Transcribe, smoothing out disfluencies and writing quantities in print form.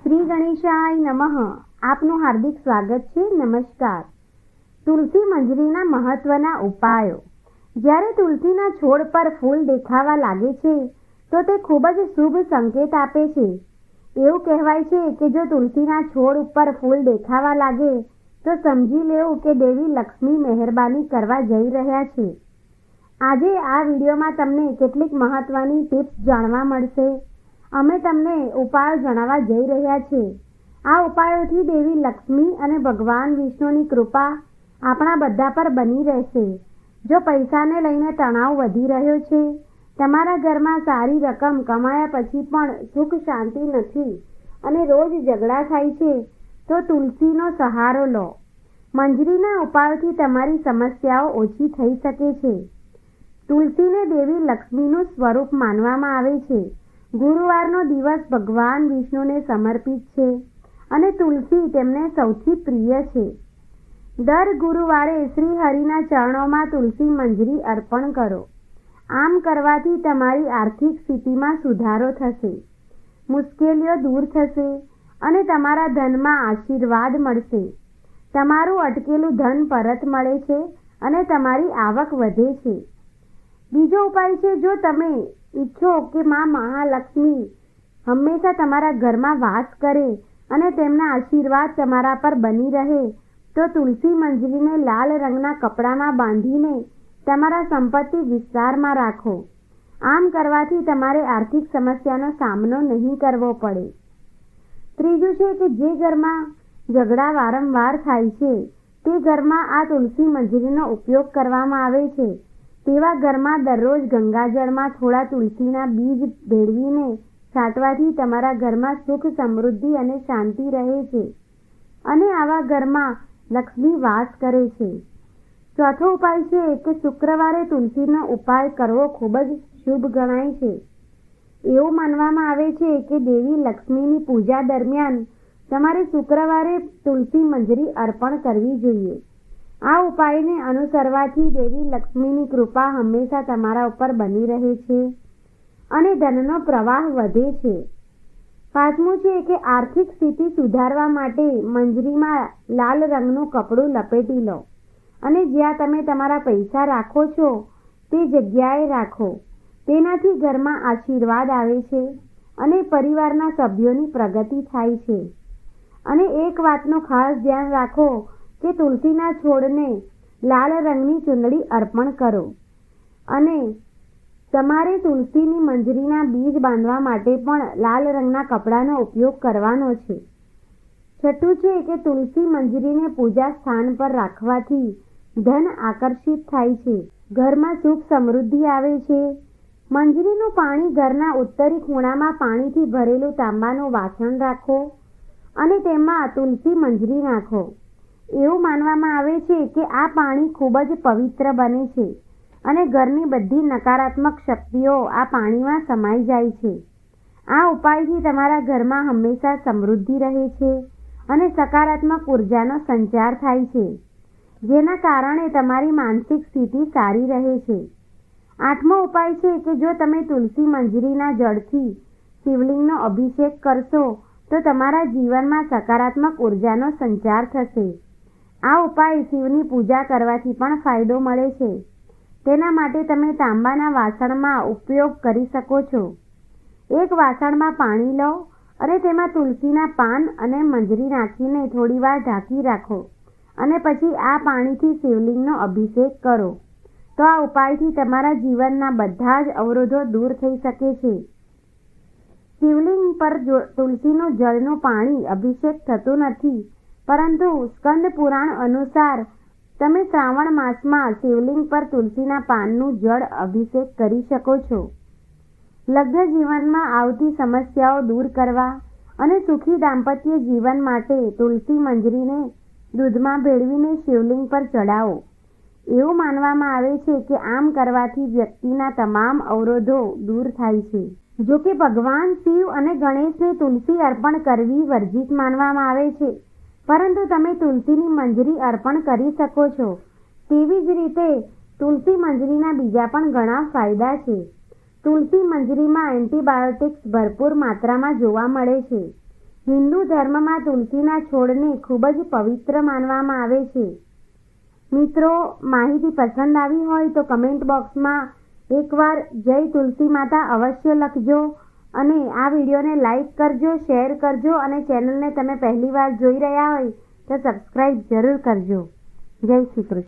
શ્રી ગણેશાય નમઃ. આપનું હાર્દિક સ્વાગત છે. નમસ્કાર. તુલસી મંજરીના મહત્વના ઉપાયો. જ્યારે તુલસીના છોડ પર ફૂલ દેખાવા લાગે છે તો તે ખૂબ જ શુભ સંકેત આપે છે. એવું કહેવાય છે કે જો તુલસીના છોડ ઉપર ફૂલ દેખાવા લાગે તો સમજી લેવું કે દેવી લક્ષ્મી મહેરબાની કરવા જઈ રહ્યા છે. આજે આ વિડીયોમાં તમને કેટલીક મહત્વની ટિપ્સ જાણવા મળશે. અમે તમને ઉપાયો જણાવવા જઈ રહ્યા છે. આ ઉપાયોથી દેવી લક્ષ્મી અને ભગવાન વિષ્ણુની કૃપા આપણા બધા પર બની રહેશે. જો પૈસાને લઈને તણાવ વધી રહ્યો છે, તમારા ઘરમાં સારી રકમ કમાયા પછી પણ સુખ શાંતિ નથી અને રોજ ઝઘડા થાય છે, તો તુલસીનો સહારો લો. મંજરીના ઉપાયોથી તમારી સમસ્યાઓ ઓછી થઈ શકે છે. તુલસીને દેવી લક્ષ્મીનું સ્વરૂપ માનવામાં આવે છે. ગુરુવારનો દિવસ ભગવાન વિષ્ણુને સમર્પિત છે અને તુલસી તેમને સૌથી પ્રિય છે. દર ગુરુવારે શ્રી હરિના ચરણોમાં તુલસી મંજરી અર્પણ કરો. આમ કરવાથી તમારી આર્થિક સ્થિતિમાં સુધારો થશે, મુશ્કેલીઓ દૂર થશે અને તમારા ધનમાં આશીર્વાદ મળશે. તમારું અટકેલું ધન પરત મળે છે અને તમારી આવક વધે છે. બીજો ઉપાય છે, જો તમે ઈચ્છો કે માં મહાલક્ષ્મી હંમેશા તમારા ઘરમાં વાસ કરે અને તેમના આશીર્વાદ તમારા પર બની રહે, તો તુલસી મંજરીને લાલ રંગના કપડામાં બાંધીને તમારા સંપત્તિ વિસ્તારમાં રાખો. આમ કરવાથી તમારે આર્થિક સમસ્યાનો સામનો નહીં કરવો પડે. ત્રીજું છે કે જે ઘરમાં ઝઘડા વારંવાર થાય છે તે ઘરમાં આ તુલસી મંજરીનો ઉપયોગ કરવામાં આવે છે. તેવા ઘરમાં દરરોજ ગંગાજળમાં થોડા તુલસીના બીજ ભેળવીને છાંટવાથી તમારા ઘરમાં સુખ, સમૃદ્ધિ અને શાંતિ રહે છે અને આવા ઘરમાં લક્ષ્મી વાસ કરે છે. ચોથો ઉપાય છે કે શુક્રવારે તુલસીનો ઉપાય કરવો ખૂબ જ શુભ ગણાય છે. એવું માનવામાં આવે છે કે દેવી લક્ષ્મીની પૂજા દરમિયાન તમારે શુક્રવારે તુલસી મંજરી અર્પણ કરવી જોઈએ. આ ઉપાયને અનુસરવાથી દેવી લક્ષ્મીની કૃપા હંમેશા તમારા ઉપર બની રહે છે અને ધનનો પ્રવાહ વધે છે. પાંચમું છે કે આર્થિક સ્થિતિ સુધારવા માટે મંજરીમાં લાલ રંગનું કપડું લપેટી લો અને જ્યાં તમે તમારા પૈસા રાખો છો તે જગ્યાએ રાખો. તેનાથી ઘરમાં આશીર્વાદ આવે છે અને પરિવારના સભ્યોની પ્રગતિ થાય છે. અને એક વાતનું ખાસ ધ્યાન રાખો કે તુલસીના છોડને લાલ રંગની ચૂંદડી અર્પણ કરો અને તમારે તુલસીની મંજરીના બીજ બાંધવા માટે પણ લાલ રંગના કપડાનો ઉપયોગ કરવાનો છે. છઠ્ઠું છે કે તુલસી મંજરીને પૂજા સ્થાન પર રાખવાથી ધન આકર્ષિત થાય છે, ઘરમાં સુખ સમૃદ્ધિ આવે છે. મંજરીનું પાણી ઘરના ઉત્તરી ખૂણામાં પાણીથી ભરેલું તાંબાનું વાસણ રાખો અને તેમાં તુલસી મંજરી નાખો. એવું માનવામાં આવે છે કે આ પાણી ખૂબ જ પવિત્ર બને છે અને ઘરની બધી નકારાત્મક શક્તિઓ આ પાણીમાં સમાઈ જાય છે. આ ઉપાયથી તમારા ઘરમાં હંમેશા સમૃદ્ધિ રહે છે અને સકારાત્મક ઉર્જાનો સંચાર થાય છે, જેના કારણે તમારી માનસિક સ્થિતિ સારી રહે છે. આઠમો ઉપાય છે કે જો તમે તુલસી મંજરીના જળથી શિવલિંગનો અભિષેક કરશો તો તમારા જીવનમાં સકારાત્મક ઉર્જાનો સંચાર થશે. આ ઉપાય શિવની પૂજા કરવાથી પણ ફાયદો મળે છે. તેના માટે તમે તાંબાના વાસણમાં ઉપયોગ કરી શકો છો. એક વાસણમાં પાણી લો અને તેમાં તુલસીના પાન અને મંજરી નાખીને થોડીવાર ઢાંકી રાખો અને પછી આ પાણીથી શિવલિંગનો અભિષેક કરો. તો આ ઉપાયથી તમારા જીવનના બધા જ અવરોધો દૂર થઈ શકે છે. શિવલિંગ પર તુલસીનું જળનું પાણી અભિષેક થતું નથી, પરંતુ સ્કંદ પુરાણ અનુસાર તમે શ્રાવણ માસમાં શિવલિંગ પર તુલસીના પાનનું જળ અભિષેક કરી શકો છો. લગ્ન જીવનમાં આવતી સમસ્યાઓ દૂર કરવા અને સુખી દાંપત્ય જીવન માટે તુલસી મંજરીને દૂધમાં ભેળવીને શિવલિંગ પર ચડાવો. એવું માનવામાં આવે છે કે આમ કરવાથી વ્યક્તિના તમામ અવરોધો દૂર થાય છે. જો કે ભગવાન શિવ અને ગણેશને તુલસી અર્પણ કરવી વર્જિત માનવામાં આવે છે, પરંતુ તમે તુલસીની મંજરી અર્પણ કરી શકો છો. તેવી જ રીતે તુલસી મંજરીના બીજા પણ ઘણા ફાયદા છે. તુલસી મંજરીમાં એન્ટીબાયોટિક્સ ભરપૂર માત્રામાં જોવા મળે છે, હિન્દુ ધર્મમાં તુલસીના છોડને ખૂબ જ પવિત્ર માનવામાં આવે છે. મિત્રો, માહિતી પસંદ આવી હોય તો કમેન્ટ બોક્સમાં એકવાર જય તુલસી માતા અવશ્ય લખજો અને આ વિડીયોને લાઈક કરજો, શેર કરજો અને ચેનલને તમે પહેલીવાર જોઈ રહ્યા હોય તો સબસ્ક્રાઈબ જરૂર કરજો. જય શ્રી કૃષ્ણ.